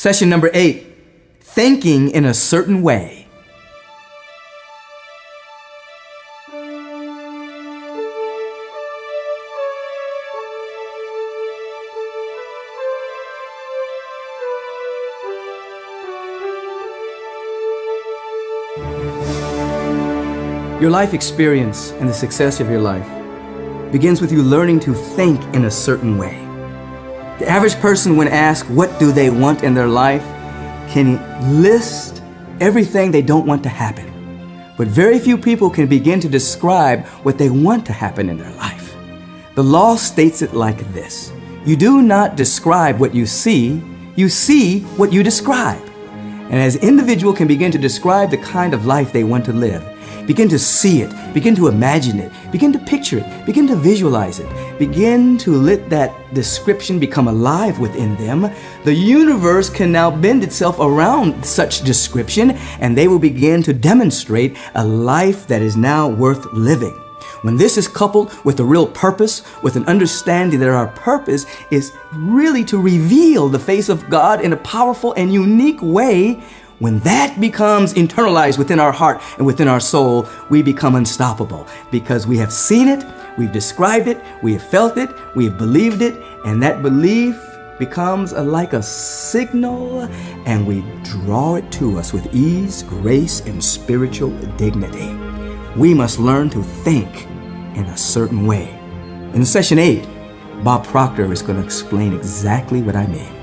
Session number 8, thinking in a certain way. Your life experience and the success of your life begins with you learning to think in a certain way. The average person, when asked what do they want in their life, can list everything they don't want to happen. But very few people can begin to describe what they want to happen in their life. The law states it like this: you do not describe what you see what you describe. And as an individual can begin to describe the kind of life they want to live, begin to see it, begin to imagine it, begin to picture it, begin to visualize it, begin to let that description become alive within them, the universe can now bend itself around such description, and they will begin to demonstrate a life that is now worth living. When this is coupled with a real purpose, with an understanding that our purpose is really to reveal the face of God in a powerful and unique way, when that becomes internalized within our heart and within our soul, we become unstoppable because we have seen it, we've described it, we have felt it, we have believed it, and that belief becomes like a signal, and we draw it to us with ease, grace, and spiritual dignity. We must learn to think in a certain way. In session 8, Bob Procter is going to explain exactly what I mean.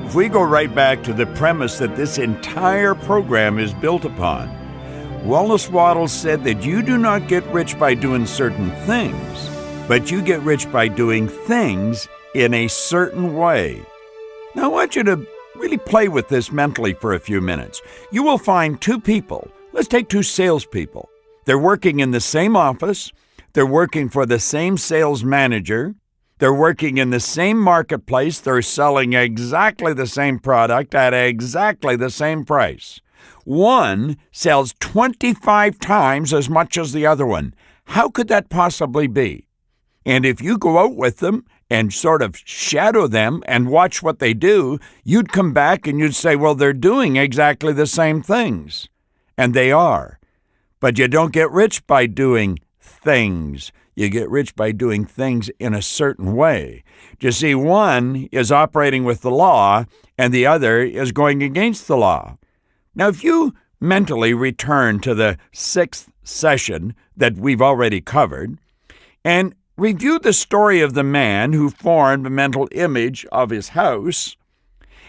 If we go right back to the premise that this entire program is built upon, Wallace Wattles said that you do not get rich by doing certain things, but you get rich by doing things in a certain way. Now I want you to really play with this mentally for a few minutes. You will find two people. Let's take two salespeople. They're working in the same office. They're working for the same sales manager. They're working in the same marketplace. They're selling exactly the same product at exactly the same price. One sells 25 times as much as the other one. How could that possibly be? And if you go out with them and sort of shadow them and watch what they do, you'd come back and you'd say, well, they're doing exactly the same things. And they are. But you don't get rich by doing things. You get rich by doing things in a certain way. You see, one is operating with the law and the other is going against the law. Now, if you mentally return to the 6th session that we've already covered and review the story of the man who formed a mental image of his house,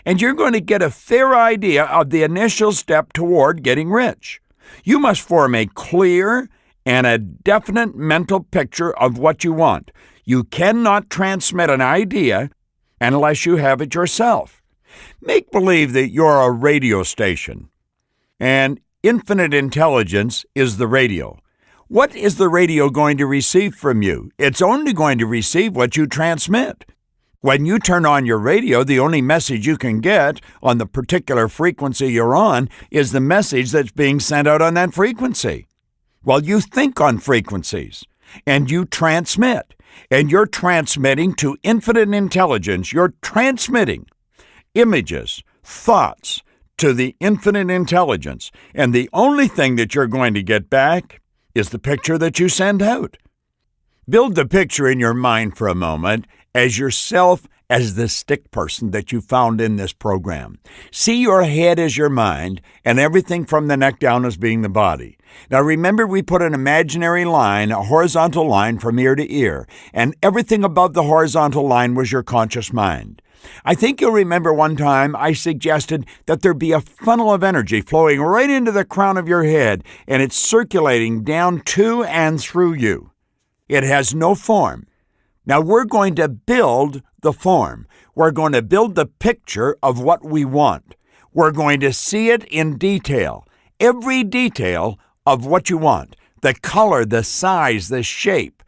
and you're going to get a fair idea of the initial step toward getting rich. You must form a clear and a definite mental picture of what you want. You cannot transmit an idea unless you have it yourself. Make believe that you're a radio station, and infinite intelligence is the radio. What is the radio going to receive from you? It's only going to receive what you transmit. When you turn on your radio, the only message you can get on the particular frequency you're on is the message that's being sent out on that frequency. Well, you think on frequencies, and you transmit, and you're transmitting to infinite intelligence. You're transmitting images, thoughts to the infinite intelligence, and the only thing that you're going to get back is the picture that you send out. Build the picture in your mind for a moment as yourself as the stick person that you found in this program. See your head as your mind and everything from the neck down as being the body. Now remember, we put an imaginary line, a horizontal line from ear to ear, and everything above the horizontal line was your conscious mind. I think you'll remember one time I suggested that there be a funnel of energy flowing right into the crown of your head, and it's circulating down to and through you. It has no form. Now we're going to build the form. We're going to build the picture of what we want. We're going to see it in detail, every detail of what you want, the color, the size, the shape.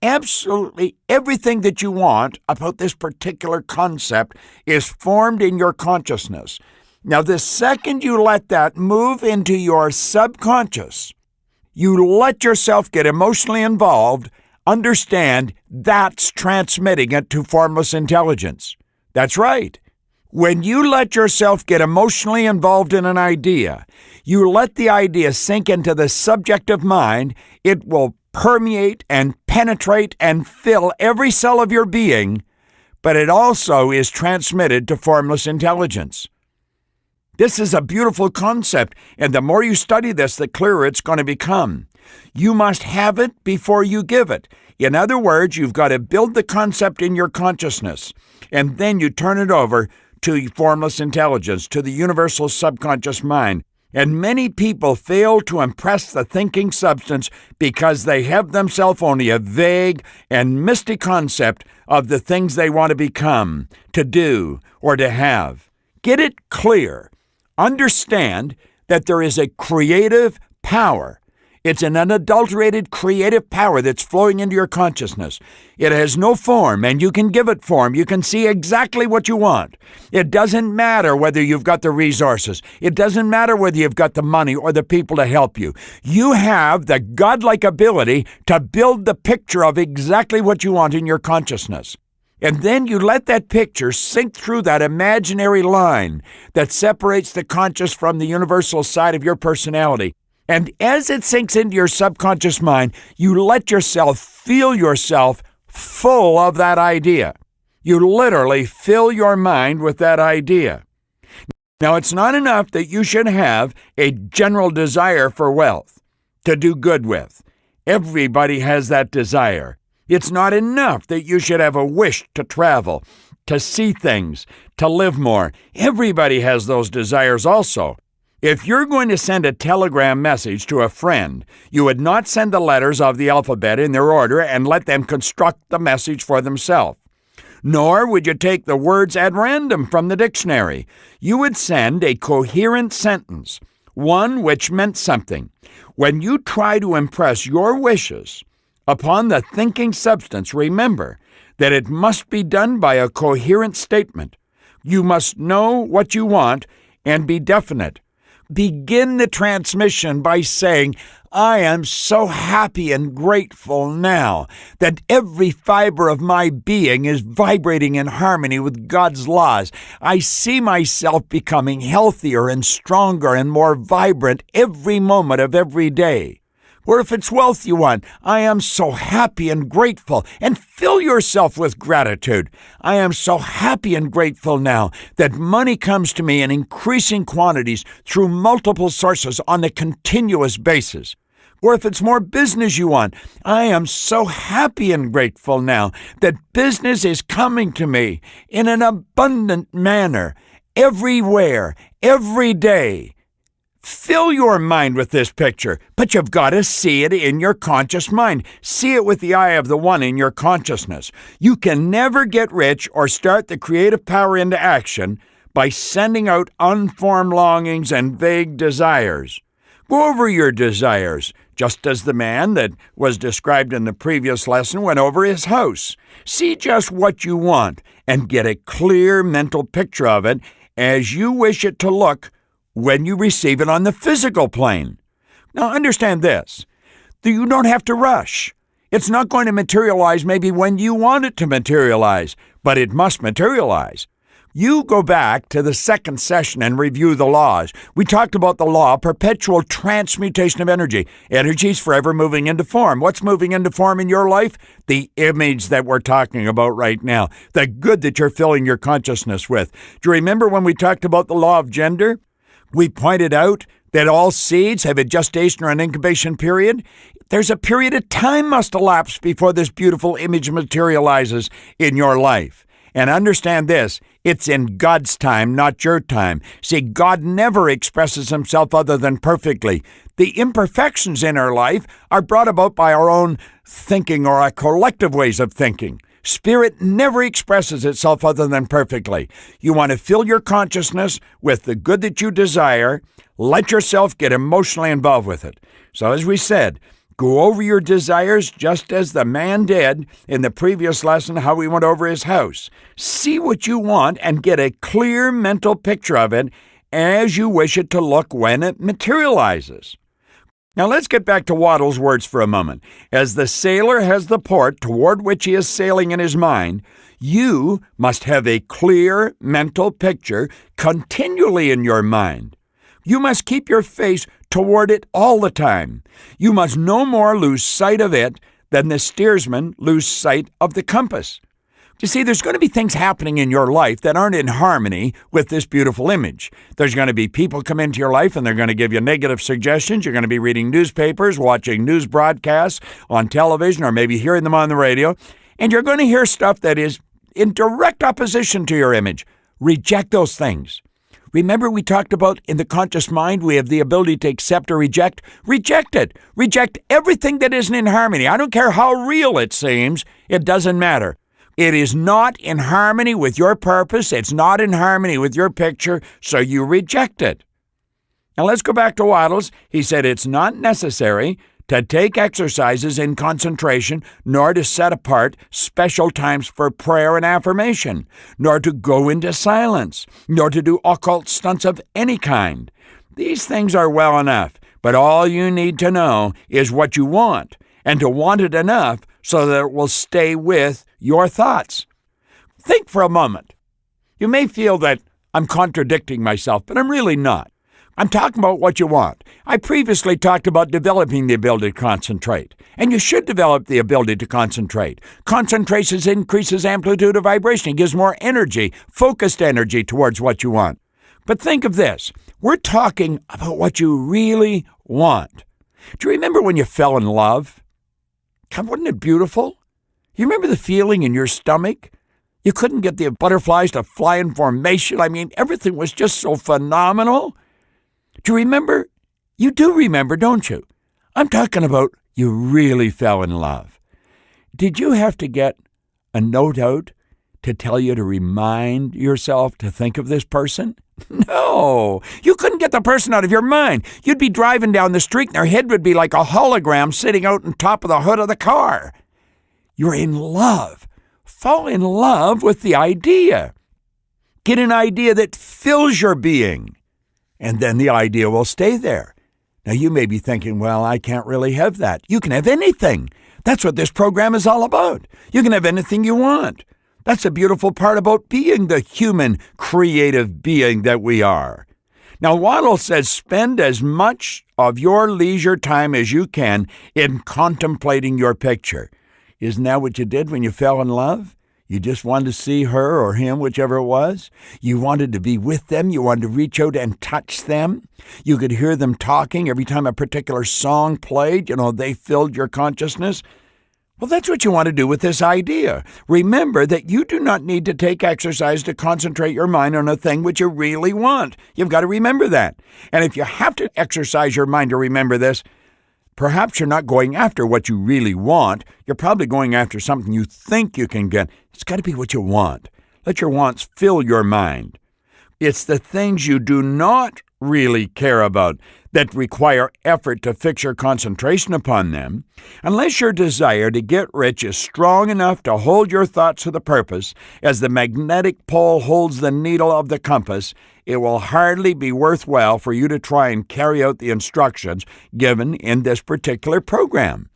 Absolutely everything that you want about this particular concept is formed in your consciousness. Now, the second you let that move into your subconscious, you let yourself get emotionally involved, understand that's transmitting it to formless intelligence. That's right. When you let yourself get emotionally involved in an idea, you let the idea sink into the subjective mind, it will permeate and penetrate and fill every cell of your being, but it also is transmitted to formless intelligence. This is a beautiful concept, and the more you study this, the clearer it's going to become. You must have it before you give it. In other words, you've got to build the concept in your consciousness, and then you turn it over to formless intelligence, to the universal subconscious mind. And many people fail to impress the thinking substance because they have themselves only a vague and misty concept of the things they want to become, to do, or to have. Get it clear. Understand that there is a creative power. It's an unadulterated creative power that's flowing into your consciousness. It has no form, and you can give it form. You can see exactly what you want. It doesn't matter whether you've got the resources. It doesn't matter whether you've got the money or the people to help you. You have the godlike ability to build the picture of exactly what you want in your consciousness. And then you let that picture sink through that imaginary line that separates the conscious from the universal side of your personality. And as it sinks into your subconscious mind, you let yourself feel yourself full of that idea. You literally fill your mind with that idea. Now, it's not enough that you should have a general desire for wealth to do good with. Everybody has that desire. It's not enough that you should have a wish to travel, to see things, to live more. Everybody has those desires also. If you're going to send a telegram message to a friend, you would not send the letters of the alphabet in their order and let them construct the message for themselves. Nor would you take the words at random from the dictionary. You would send a coherent sentence, one which meant something. When you try to impress your wishes upon the thinking substance, remember that it must be done by a coherent statement. You must know what you want and be definite. Begin the transmission by saying, I am so happy and grateful now that every fiber of my being is vibrating in harmony with God's laws. I see myself becoming healthier and stronger and more vibrant every moment of every day. Or if it's wealth you want, I am so happy and grateful, and fill yourself with gratitude. I am so happy and grateful now that money comes to me in increasing quantities through multiple sources on a continuous basis. Or if it's more business you want, I am so happy and grateful now that business is coming to me in an abundant manner, everywhere, every day. Fill your mind with this picture, but you've got to see it in your conscious mind. See it with the eye of the one in your consciousness. You can never get rich or start the creative power into action by sending out unformed longings and vague desires. Go over your desires, just as the man that was described in the previous lesson went over his house. See just what you want and get a clear mental picture of it as you wish it to look when you receive it on the physical plane. Now understand this, that you don't have to rush. It's not going to materialize maybe when you want it to materialize, but it must materialize. You go back to the second session and review the laws. We talked about the law of perpetual transmutation of energy. Energy is forever moving into form. What's moving into form in your life? The image that we're talking about right now, the good that you're filling your consciousness with. Do you remember when we talked about the law of gender? We pointed out that all seeds have a gestation or an incubation period. There's a period of time must elapse before this beautiful image materializes in your life. And understand this, it's in God's time, not your time. See, God never expresses himself other than perfectly. The imperfections in our life are brought about by our own thinking or our collective ways of thinking. Spirit never expresses itself other than perfectly. You want to fill your consciousness with the good that you desire. Let yourself get emotionally involved with it. So as we said, go over your desires just as the man did in the previous lesson, how we went over his house. See what you want and get a clear mental picture of it as you wish it to look when it materializes. Now let's get back to Waddell's words for a moment. As the sailor has the port toward which he is sailing in his mind, You must have a clear mental picture continually in your mind. You must keep your face toward it all the time. You must no more lose sight of it than the steersman lose sight of the compass. You see, there's going to be things happening in your life that aren't in harmony with this beautiful image. There's going to be people come into your life and they're going to give you negative suggestions. You're going to be reading newspapers, watching news broadcasts on television, or maybe hearing them on the radio. And you're going to hear stuff that is in direct opposition to your image. Reject those things. Remember, we talked about in the conscious mind, we have the ability to accept or reject. Reject it. Reject everything that isn't in harmony. I don't care how real it seems. It doesn't matter. It is not in harmony with your purpose. It's not in harmony with your picture, so you reject it. Now let's go back to Wattles. He said it's not necessary to take exercises in concentration, nor to set apart special times for prayer and affirmation, nor to go into silence, nor to do occult stunts of any kind. These things are well enough, but all you need to know is what you want, and to want it enough so that it will stay with your thoughts. Think for a moment. You may feel that I'm contradicting myself, but I'm really not. I'm talking about what you want. I previously talked about developing the ability to concentrate, and you should develop the ability to concentrate. Concentration increases amplitude of vibration. It gives more energy, focused energy towards what you want. But think of this. We're talking about what you really want. Do you remember when you fell in love? God, wasn't it beautiful? You remember the feeling in your stomach? You couldn't get the butterflies to fly in formation. I mean, everything was just so phenomenal. Do you remember? You do remember, don't you? I'm talking about you really fell in love. Did you have to get a note out to tell you to remind yourself to think of this person? No, you couldn't get the person out of your mind. You'd be driving down the street and their head would be like a hologram sitting out on top of the hood of the car. You're in love. Fall in love with the idea. Get an idea that fills your being, and then the idea will stay there. Now, you may be thinking, well, I can't really have that. You can have anything. That's what this program is all about. You can have anything you want. That's the beautiful part about being the human, creative being that we are. Now, Waddle says spend as much of your leisure time as you can in contemplating your picture. Isn't that what you did when you fell in love? You just wanted to see her or him, whichever it was. You wanted to be with them. You wanted to reach out and touch them. You could hear them talking every time a particular song played. They filled your consciousness. Well, that's what you want to do with this idea. Remember that you do not need to take exercise to concentrate your mind on a thing which you really want. You've got to remember that. And if you have to exercise your mind to remember this, perhaps you're not going after what you really want. You're probably going after something you think you can get. It's got to be what you want. Let your wants fill your mind. It's the things you do not really care about that require effort to fix your concentration upon them. Unless your desire to get rich is strong enough to hold your thoughts to the purpose, as the magnetic pole holds the needle of the compass, it will hardly be worthwhile for you to try and carry out the instructions given in this particular program.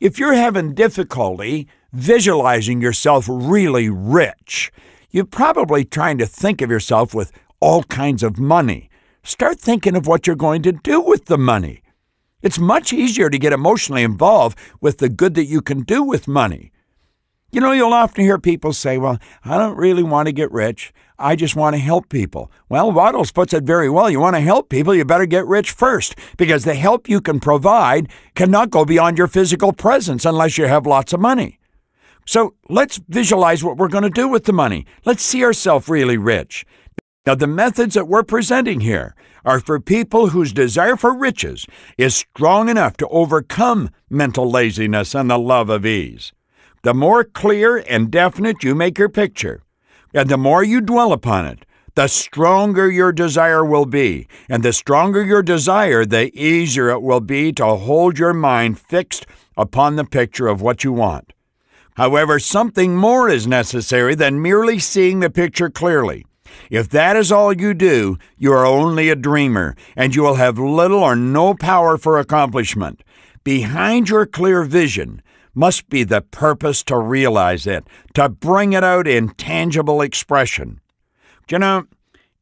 If you're having difficulty visualizing yourself really rich, you're probably trying to think of yourself with all kinds of money. Start thinking of what you're going to do with the money. It's much easier to get emotionally involved with the good that you can do with money. You'll often hear people say, well, I don't really want to get rich. I just want to help people. Well, Waddles puts it very well. You want to help people, you better get rich first, because the help you can provide cannot go beyond your physical presence unless you have lots of money. So let's visualize what we're going to do with the money. Let's see ourselves really rich. Now, the methods that we're presenting here are for people whose desire for riches is strong enough to overcome mental laziness and the love of ease. The more clear and definite you make your picture, and the more you dwell upon it, the stronger your desire will be. And the stronger your desire, the easier it will be to hold your mind fixed upon the picture of what you want. However, something more is necessary than merely seeing the picture clearly. If that is all you do, you are only a dreamer, and you will have little or no power for accomplishment. Behind your clear vision must be the purpose to realize it, to bring it out in tangible expression. You know,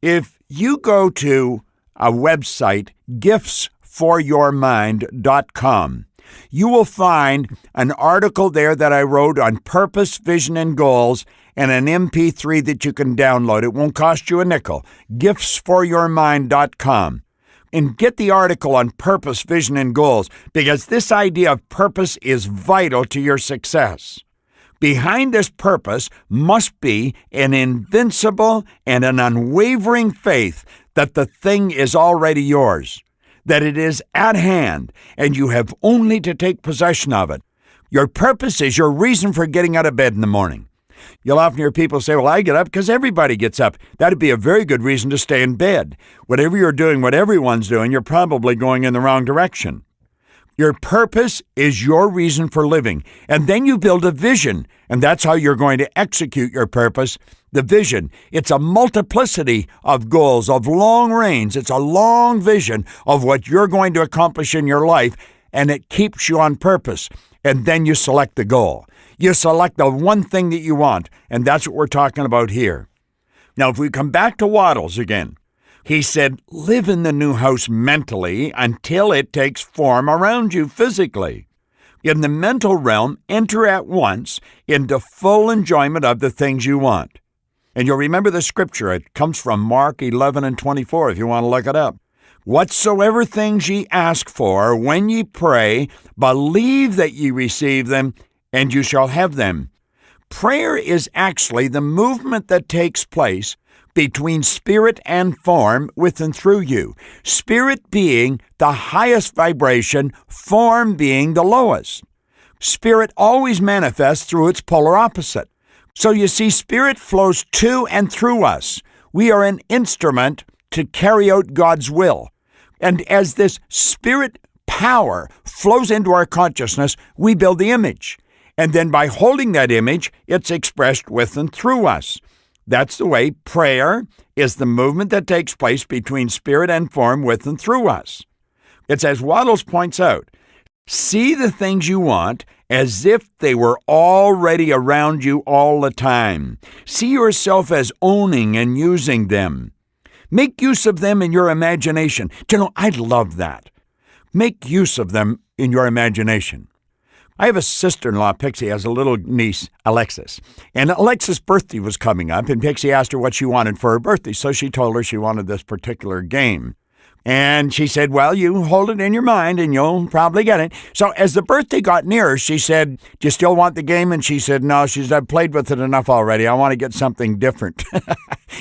if you go to a website, giftsforyourmind.com, you will find an article there that I wrote on purpose, vision, and goals, and an MP3 that you can download. It won't cost you a nickel. Giftsforyourmind.com. And get the article on purpose, vision, and goals, because this idea of purpose is vital to your success. Behind this purpose must be an invincible and an unwavering faith that the thing is already yours, that it is at hand, and you have only to take possession of it. Your purpose is your reason for getting out of bed in the morning. You'll often hear people say, well, I get up because everybody gets up. That'd be a very good reason to stay in bed. Whatever you're doing, what everyone's doing, you're probably going in the wrong direction. Your purpose is your reason for living. And then you build a vision, and that's how you're going to execute your purpose. The vision, it's a multiplicity of goals, of long range. It's a long vision of what you're going to accomplish in your life, and it keeps you on purpose. And then you select the goal. You select the one thing that you want, and that's what we're talking about here. Now, if we come back to Waddles again, he said, live in the new house mentally until it takes form around you physically. In the mental realm, enter at once into full enjoyment of the things you want. And you'll remember the scripture. It comes from Mark 11:24 if you want to look it up. Whatsoever things ye ask for, when ye pray, believe that ye receive them, and you shall have them. Prayer is actually the movement that takes place between spirit and form with and through you. Spirit being the highest vibration, form being the lowest. Spirit always manifests through its polar opposite. So you see, spirit flows to and through us. We are an instrument to carry out God's will. And as this spirit power flows into our consciousness, we build the image. And then by holding that image, it's expressed with and through us. That's the way prayer is the movement that takes place between spirit and form with and through us. It's as Waddles points out, see the things you want as if they were already around you all the time. See yourself as owning and using them. Make use of them in your imagination. You know, I love that. Make use of them in your imagination. I have a sister-in-law, Pixie, has a little niece, Alexis. And Alexis' birthday was coming up, and Pixie asked her what she wanted for her birthday. So she told her she wanted this particular game. And she said, well, you hold it in your mind, and you'll probably get it. So as the birthday got nearer, she said, do you still want the game? And she said, no. She said, I've played with it enough already. I want to get something different.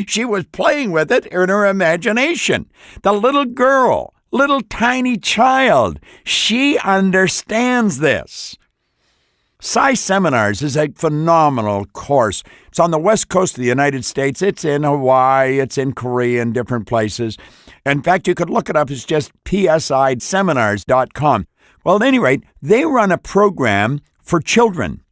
She was playing with it in her imagination. The little girl, little tiny child, she understands this. Sci Seminars is a phenomenal course. It's on the west coast of the United States. It's in Hawaii. It's in Korea and different places. In fact, you could look it up. It's just psiseminars.com. Well, at any rate, they run a program for children,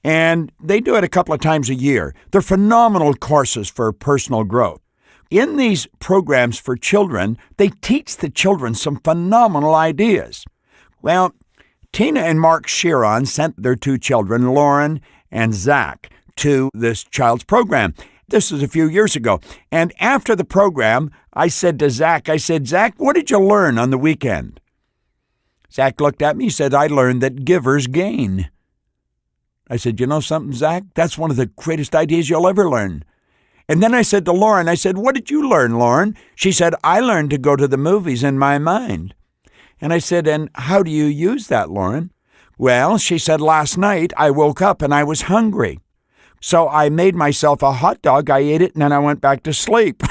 and they do it a couple of times a year. They're phenomenal courses for personal growth. In these programs for children, they teach the children some phenomenal ideas. Well, Tina and Mark Chiron sent their two children, Lauren and Zach, to this child's program. This was a few years ago. And after the program, I said to Zach, Zach, what did you learn on the weekend? Zach looked at me, he said, I learned that givers gain. I said, you know something, Zach? That's one of the greatest ideas you'll ever learn. And then I said to Lauren, what did you learn, Lauren? She said, I learned to go to the movies in my mind. And I said, and how do you use that, Lauren? Well, she said, last night I woke up and I was hungry. So I made myself a hot dog, I ate it, and then I went back to sleep.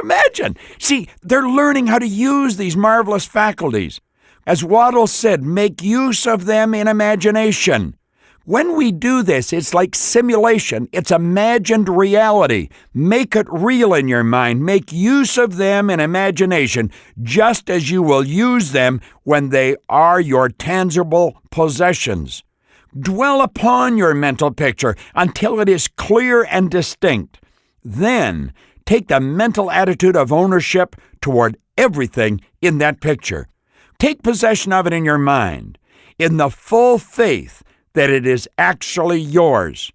Imagine. See, they're learning how to use these marvelous faculties. As Waddles said, make use of them in imagination. When we do this, it's like simulation. It's imagined reality. Make it real in your mind. Make use of them in imagination, just as you will use them when they are your tangible possessions. Dwell upon your mental picture until it is clear and distinct. Then, take the mental attitude of ownership toward everything in that picture. Take possession of it in your mind. in the full faith that it is actually yours.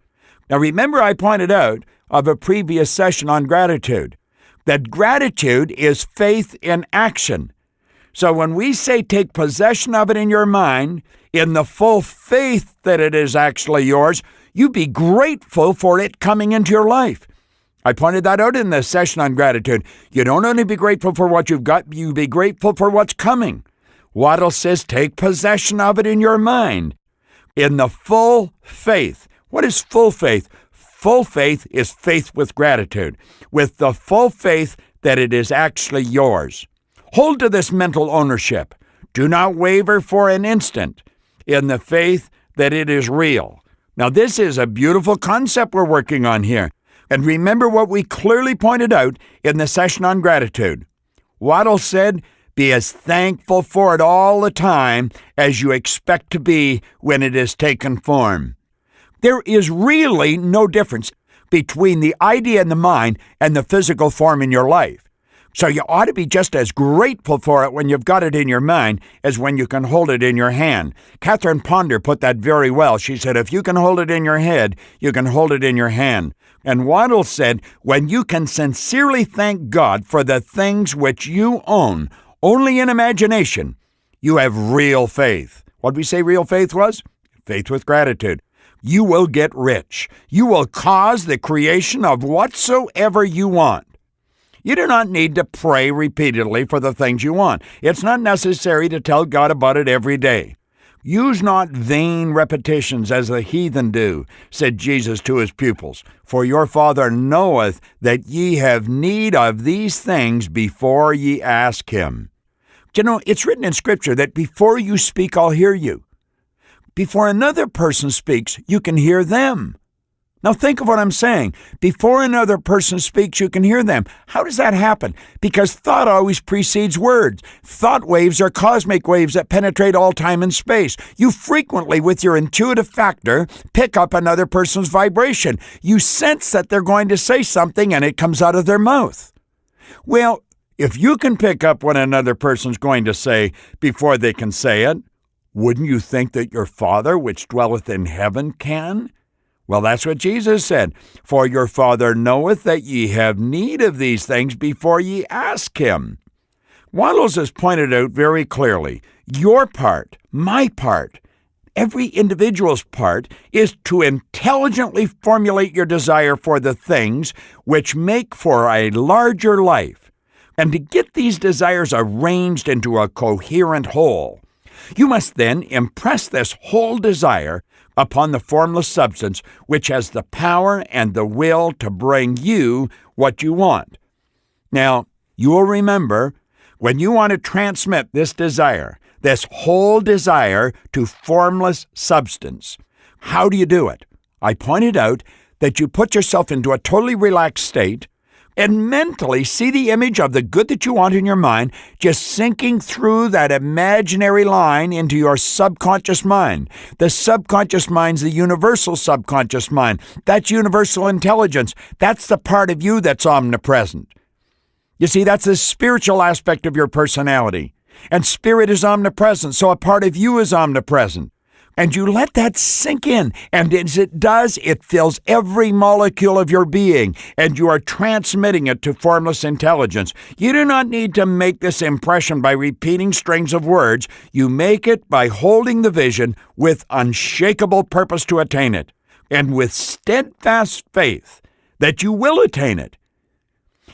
Now remember, I pointed out of a previous session on gratitude that gratitude is faith in action. So when we say take possession of it in your mind, in the full faith that it is actually yours, you be grateful for it coming into your life. I pointed that out in the session on gratitude. You don't only be grateful for what you've got, you be grateful for what's coming. Waddle says take possession of it in your mind, in the full faith. What is full faith? Full faith is faith with gratitude, with the full faith that it is actually yours. Hold to this mental ownership. Do not waver for an instant in the faith that it is real. Now, this is a beautiful concept we're working on here. And remember what we clearly pointed out in the session on gratitude. Waddle said, be as thankful for it all the time as you expect to be when it has taken form. There is really no difference between the idea in the mind and the physical form in your life. So you ought to be just as grateful for it when you've got it in your mind as when you can hold it in your hand. Catherine Ponder put that very well. She said, if you can hold it in your head, you can hold it in your hand. And Waddle said, when you can sincerely thank God for the things which you own, only in imagination, you have real faith. What did we say real faith was? Faith with gratitude. You will get rich. You will cause the creation of whatsoever you want. You do not need to pray repeatedly for the things you want. It's not necessary to tell God about it every day. Use not vain repetitions as the heathen do, said Jesus to his pupils. For your Father knoweth that ye have need of these things before ye ask him. You know, it's written in Scripture that before you speak, I'll hear you. Before another person speaks, you can hear them. Now think of what I'm saying. Before another person speaks, you can hear them. How does that happen? Because thought always precedes words. Thought waves are cosmic waves that penetrate all time and space. You frequently, with your intuitive factor, pick up another person's vibration. You sense that they're going to say something and it comes out of their mouth. Well, if you can pick up what another person's going to say before they can say it, wouldn't you think that your Father, which dwelleth in heaven, can? Well, that's what Jesus said. For your Father knoweth that ye have need of these things before ye ask him. Waddles has pointed out very clearly, your part, my part, every individual's part is to intelligently formulate your desire for the things which make for a larger life, and to get these desires arranged into a coherent whole. You must then impress this whole desire upon the formless substance, which has the power and the will to bring you what you want. Now, you will remember, when you want to transmit this desire, this whole desire to formless substance, how do you do it? I pointed out that you put yourself into a totally relaxed state and mentally see the image of the good that you want in your mind just sinking through that imaginary line into your subconscious mind. The subconscious mind's the universal subconscious mind. That's universal intelligence. That's the part of you that's omnipresent. You see, that's the spiritual aspect of your personality. And spirit is omnipresent, so a part of you is omnipresent. And you let that sink in, and as it does, it fills every molecule of your being, and you are transmitting it to formless intelligence. You do not need to make this impression by repeating strings of words. You make it by holding the vision with unshakable purpose to attain it, and with steadfast faith that you will attain it.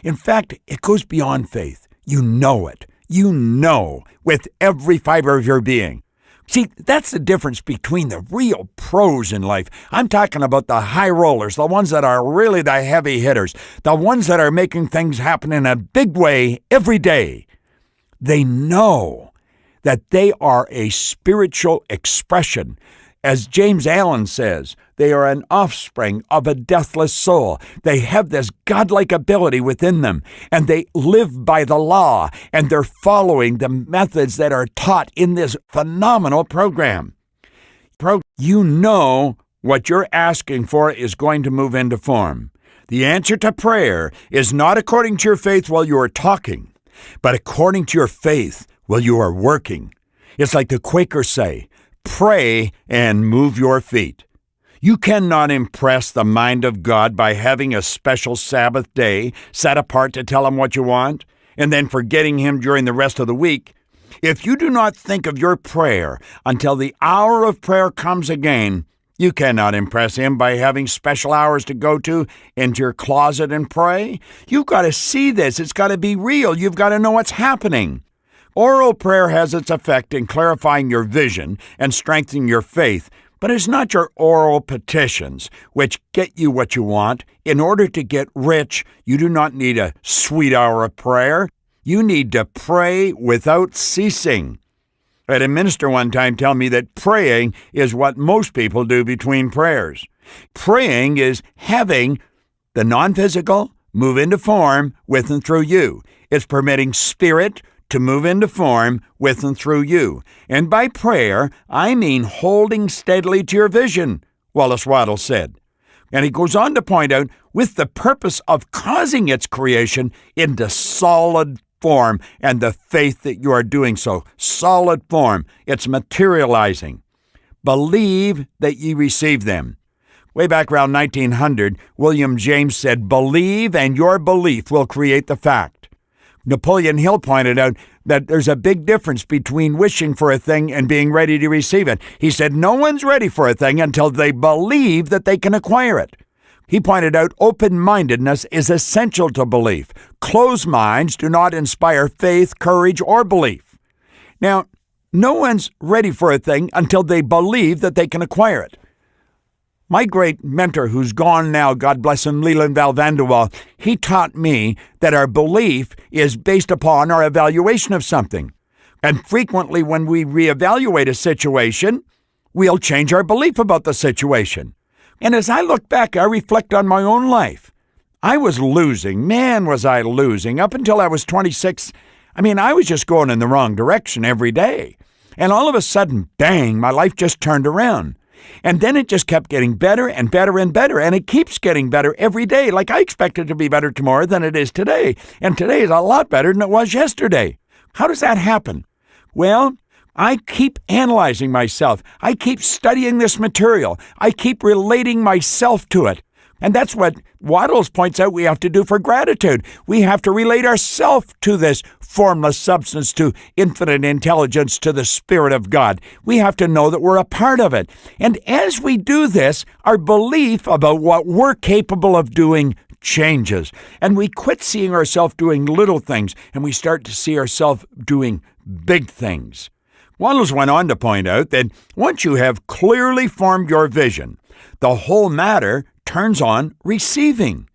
In fact, it goes beyond faith. You know it. You know with every fiber of your being. See, that's the difference between the real pros in life. I'm talking about the high rollers, the ones that are really the heavy hitters, the ones that are making things happen in a big way every day. They know that they are a spiritual expression. As James Allen says, they are an offspring of a deathless soul. They have this godlike ability within them, and they live by the law, and they're following the methods that are taught in this phenomenal program. You know what you're asking for is going to move into form. The answer to prayer is not according to your faith while you are talking, but according to your faith while you are working. It's like the Quakers say, Pray and move your feet. You cannot impress the mind of God by having a special Sabbath day set apart to tell Him what you want, and then forgetting Him during the rest of the week. If you do not think of your prayer until the hour of prayer comes again, you cannot impress Him by having special hours to go to into your closet and pray. You've got to see this. It's got to be real. You've got to know what's happening. Oral prayer has its effect in clarifying your vision and strengthening your faith, but it's not your oral petitions which get you what you want. In order to get rich, you do not need a sweet hour of prayer. You need to pray without ceasing. I had a minister one time tell me that praying is what most people do between prayers. Praying is having the non-physical move into form with and through you. It's permitting spirit to move into form with and through you. And by prayer, I mean holding steadily to your vision, Wallace Waddell said. And he goes on to point out, with the purpose of causing its creation into solid form, and the faith that you are doing so. Solid form. It's materializing. Believe that ye receive them. Way back around 1900, William James said, believe and your belief will create the fact. Napoleon Hill pointed out that there's a big difference between wishing for a thing and being ready to receive it. He said, no one's ready for a thing until they believe that they can acquire it. He pointed out open-mindedness is essential to belief. Closed minds do not inspire faith, courage, or belief. Now, no one's ready for a thing until they believe that they can acquire it. My great mentor, who's gone now, God bless him, Leland Val Vanderwall, he taught me that our belief is based upon our evaluation of something. And frequently when we reevaluate a situation, we'll change our belief about the situation. And as I look back, I reflect on my own life. I was losing. Man, was I losing. Up until I was 26, I was just going in the wrong direction every day. And all of a sudden, bang, my life just turned around. And then it just kept getting better and better and better. And it keeps getting better every day. Like I expect it to be better tomorrow than it is today. And today is a lot better than it was yesterday. How does that happen? Well, I keep analyzing myself. I keep studying this material. I keep relating myself to it. And that's what Waddles points out we have to do for gratitude. We have to relate ourselves to this formless substance, to infinite intelligence, to the Spirit of God. We have to know that we're a part of it. And as we do this, our belief about what we're capable of doing changes. And we quit seeing ourselves doing little things, and we start to see ourselves doing big things. Waddles went on to point out that once you have clearly formed your vision, the whole matter turns on receiving.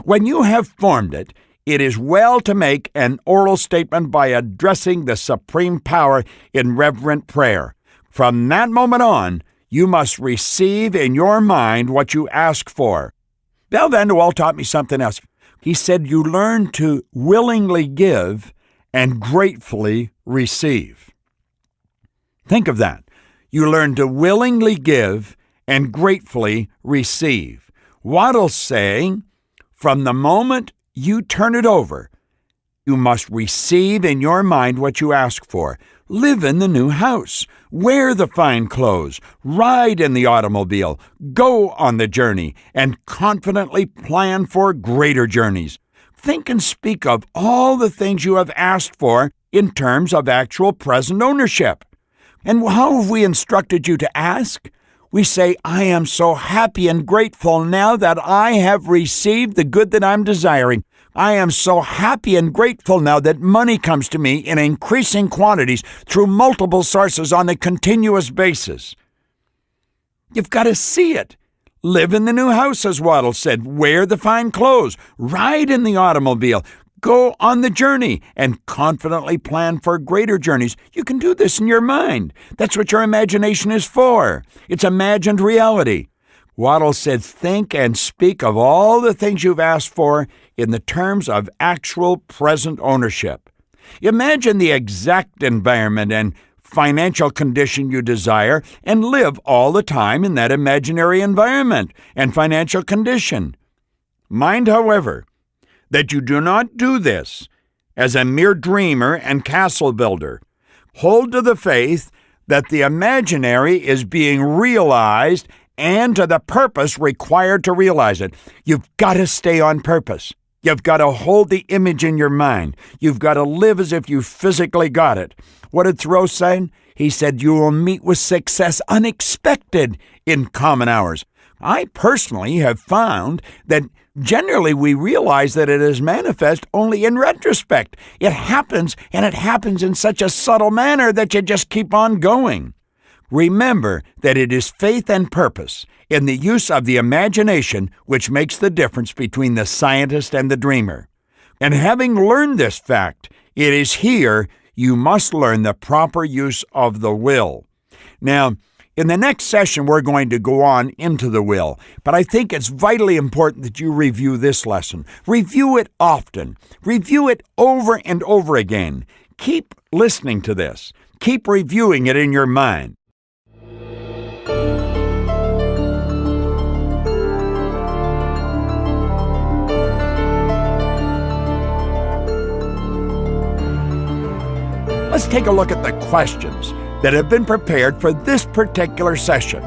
When you have formed it, it is well to make an oral statement by addressing the supreme power in reverent prayer. From that moment on, you must receive in your mind what you ask for. Val Vanderwall taught me something else. He said you learn to willingly give and gratefully receive. Think of that. You learn to willingly give and gratefully receive. Waddle's saying, from the moment you turn it over, you must receive in your mind what you ask for. Live in the new house. Wear the fine clothes. Ride in the automobile. Go on the journey and confidently plan for greater journeys. Think and speak of all the things you have asked for in terms of actual present ownership. And how have we instructed you to ask? We say, I am so happy and grateful now that I have received the good that I'm desiring. I am so happy and grateful now that money comes to me in increasing quantities through multiple sources on a continuous basis. You've got to see it. Live in the new house, as Waddle said. Wear the fine clothes. Ride in the automobile. Go on the journey and confidently plan for greater journeys. You can do this in your mind. That's what your imagination is for. It's imagined reality. Waddle said, think and speak of all the things you've asked for in the terms of actual present ownership. Imagine the exact environment and financial condition you desire and live all the time in that imaginary environment and financial condition. Mind, however, that you do not do this as a mere dreamer and castle builder. Hold to the faith that the imaginary is being realized and to the purpose required to realize it. You've got to stay on purpose. You've got to hold the image in your mind. You've got to live as if you physically got it. What did Thoreau say? He said, you will meet with success unexpected in common hours. I personally have found that generally we realize that it is manifest only in retrospect. It happens, and it happens in such a subtle manner that you just keep on going. Remember that it is faith and purpose in the use of the imagination which makes the difference between the scientist and the dreamer. And having learned this fact, it is here you must learn the proper use of the will. Now, in the next session, we're going to go on into the will, but I think it's vitally important that you review this lesson. Review it often. Review it over and over again. Keep listening to this. Keep reviewing it in your mind. Let's take a look at the questions that have been prepared for this particular session.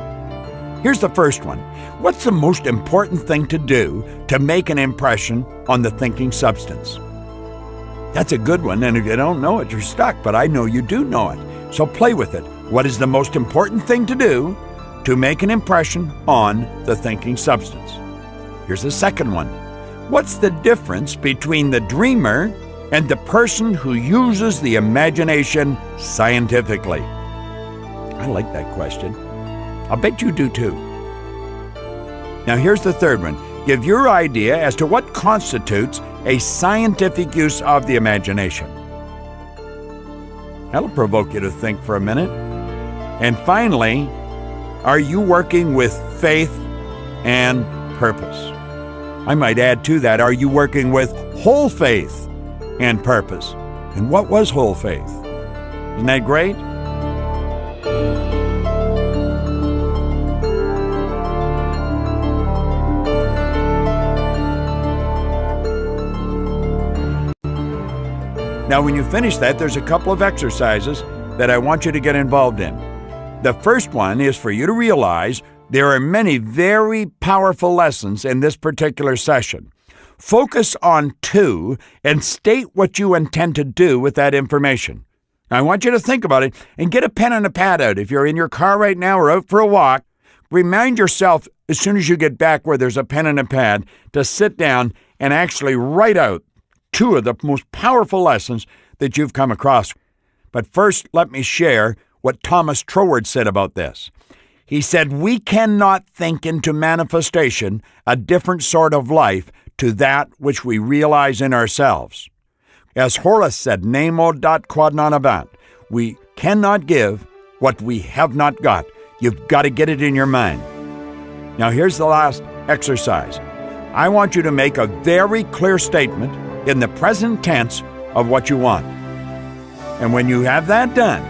Here's the first one. What's the most important thing to do to make an impression on the thinking substance? That's a good one, and if you don't know it, you're stuck, but I know you do know it. So play with it. What is the most important thing to do to make an impression on the thinking substance? Here's the second one. What's the difference between the dreamer and the person who uses the imagination scientifically? I like that question. I'll bet you do too. Now here's the third one. Give your idea as to what constitutes a scientific use of the imagination. That'll provoke you to think for a minute. And finally, are you working with faith and purpose? I might add to that, are you working with whole faith and purpose? And what was whole faith? Isn't that great? Now, when you finish that, there's a couple of exercises that I want you to get involved in. The first one is for you to realize there are many very powerful lessons in this particular session. Focus on two and state what you intend to do with that information. Now, I want you to think about it and get a pen and a pad out. If you're in your car right now or out for a walk, remind yourself as soon as you get back where there's a pen and a pad to sit down and actually write out two of the most powerful lessons that you've come across. But first, let me share what Thomas Troward said about this. He said, we cannot think into manifestation a different sort of life to that which we realize in ourselves. As Horace said, nemo dat quod non habent. We cannot give what we have not got. You've got to get it in your mind. Now here's the last exercise. I want you to make a very clear statement in the present tense of what you want. And when you have that done,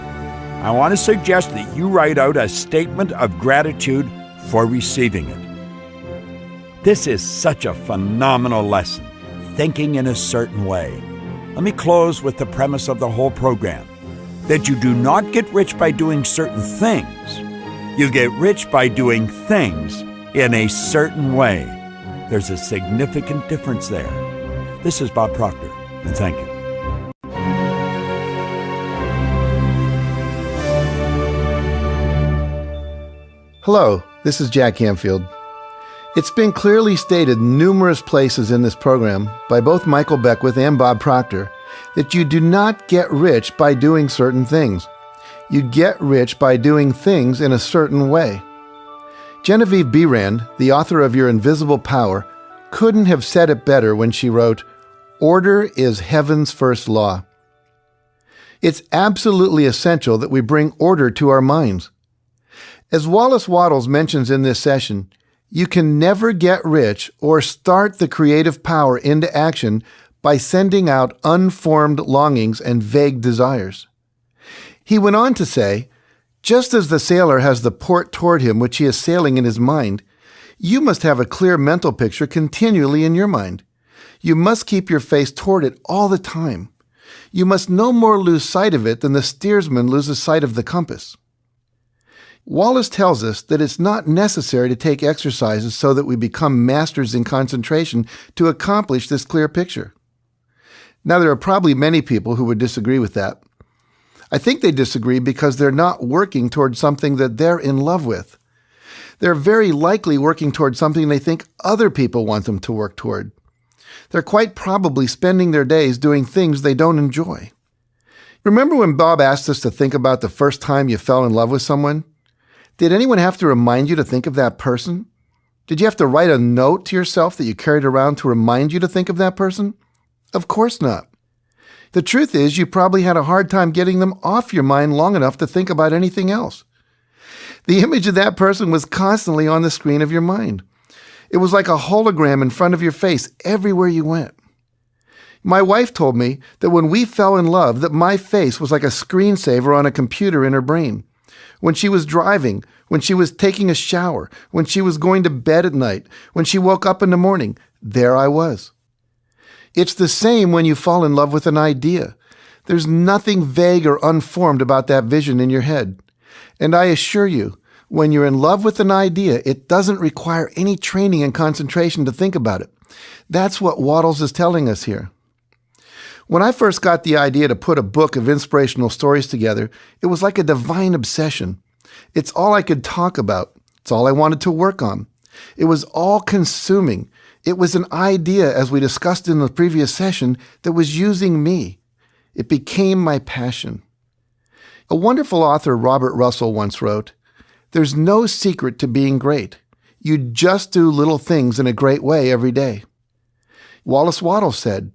I want to suggest that you write out a statement of gratitude for receiving it. This is such a phenomenal lesson, thinking in a certain way. Let me close with the premise of the whole program, that you do not get rich by doing certain things. You get rich by doing things in a certain way. There's a significant difference there. This is Bob Procter, and thank you. Hello, this is Jack Canfield. It's been clearly stated numerous places in this program by both Michael Beckwith and Bob Procter that you do not get rich by doing certain things. You get rich by doing things in a certain way. Genevieve Behrend, the author of Your Invisible Power, couldn't have said it better when she wrote, "Order is heaven's first law." It's absolutely essential that we bring order to our minds. As Wallace Wattles mentions in this session, you can never get rich or start the creative power into action by sending out unformed longings and vague desires. He went on to say, just as the sailor has the port toward him which he is sailing in his mind, you must have a clear mental picture continually in your mind. You must keep your face toward it all the time. You must no more lose sight of it than the steersman loses sight of the compass. Wallace tells us that it's not necessary to take exercises so that we become masters in concentration to accomplish this clear picture. Now, there are probably many people who would disagree with that. I think they disagree because they're not working toward something that they're in love with. They're very likely working toward something they think other people want them to work toward. They're quite probably spending their days doing things they don't enjoy. Remember when Bob asked us to think about the first time you fell in love with someone? Did anyone have to remind you to think of that person? Did you have to write a note to yourself that you carried around to remind you to think of that person? Of course not. The truth is, you probably had a hard time getting them off your mind long enough to think about anything else. The image of that person was constantly on the screen of your mind. It was like a hologram in front of your face everywhere you went. My wife told me that when we fell in love, that my face was like a screensaver on a computer in her brain. When she was driving, when she was taking a shower, when she was going to bed at night, when she woke up in the morning, there I was. It's the same when you fall in love with an idea. There's nothing vague or unformed about that vision in your head. And I assure you, when you're in love with an idea, it doesn't require any training and concentration to think about it. That's what Wattles is telling us here. When I first got the idea to put a book of inspirational stories together, it was like a divine obsession. It's all I could talk about. It's all I wanted to work on. It was all-consuming. It was an idea, as we discussed in the previous session, that was using me. It became my passion. A wonderful author, Robert Russell, once wrote, "There's no secret to being great. You just do little things in a great way every day." Wallace Wattles said,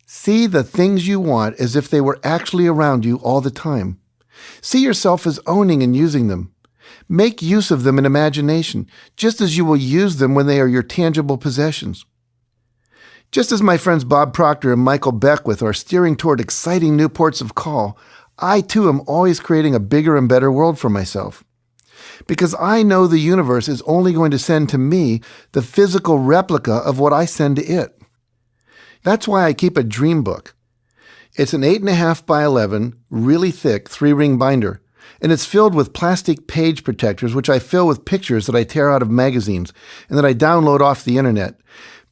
"See the things you want as if they were actually around you all the time. See yourself as owning and using them. Make use of them in imagination, just as you will use them when they are your tangible possessions." Just as my friends Bob Procter and Michael Beckwith are steering toward exciting new ports of call, I too am always creating a bigger and better world for myself. Because I know the universe is only going to send to me the physical replica of what I send to it. That's why I keep a dream book. It's an 8.5 by 11, really thick 3-ring binder, and it's filled with plastic page protectors which I fill with pictures that I tear out of magazines and that I download off the internet.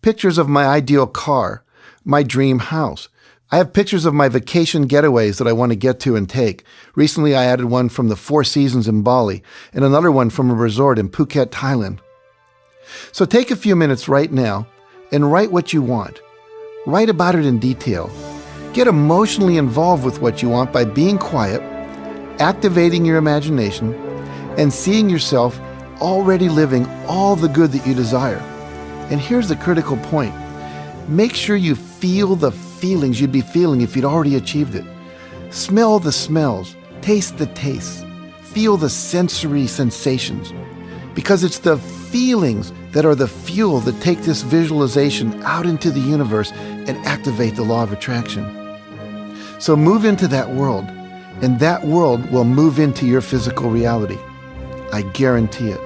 Pictures of my ideal car, my dream house. I have pictures of my vacation getaways that I want to get to and take. Recently, I added one from the Four Seasons in Bali and another one from a resort in Phuket, Thailand. So take a few minutes right now and write what you want. Write about it in detail. Get emotionally involved with what you want by being quiet, activating your imagination, and seeing yourself already living all the good that you desire. And here's the critical point. Make sure you feel the feelings you'd be feeling if you'd already achieved it. Smell the smells, taste the tastes, feel the sensory sensations, because it's the feelings that are the fuel that take this visualization out into the universe and activate the law of attraction. So move into that world, and that world will move into your physical reality. I guarantee it.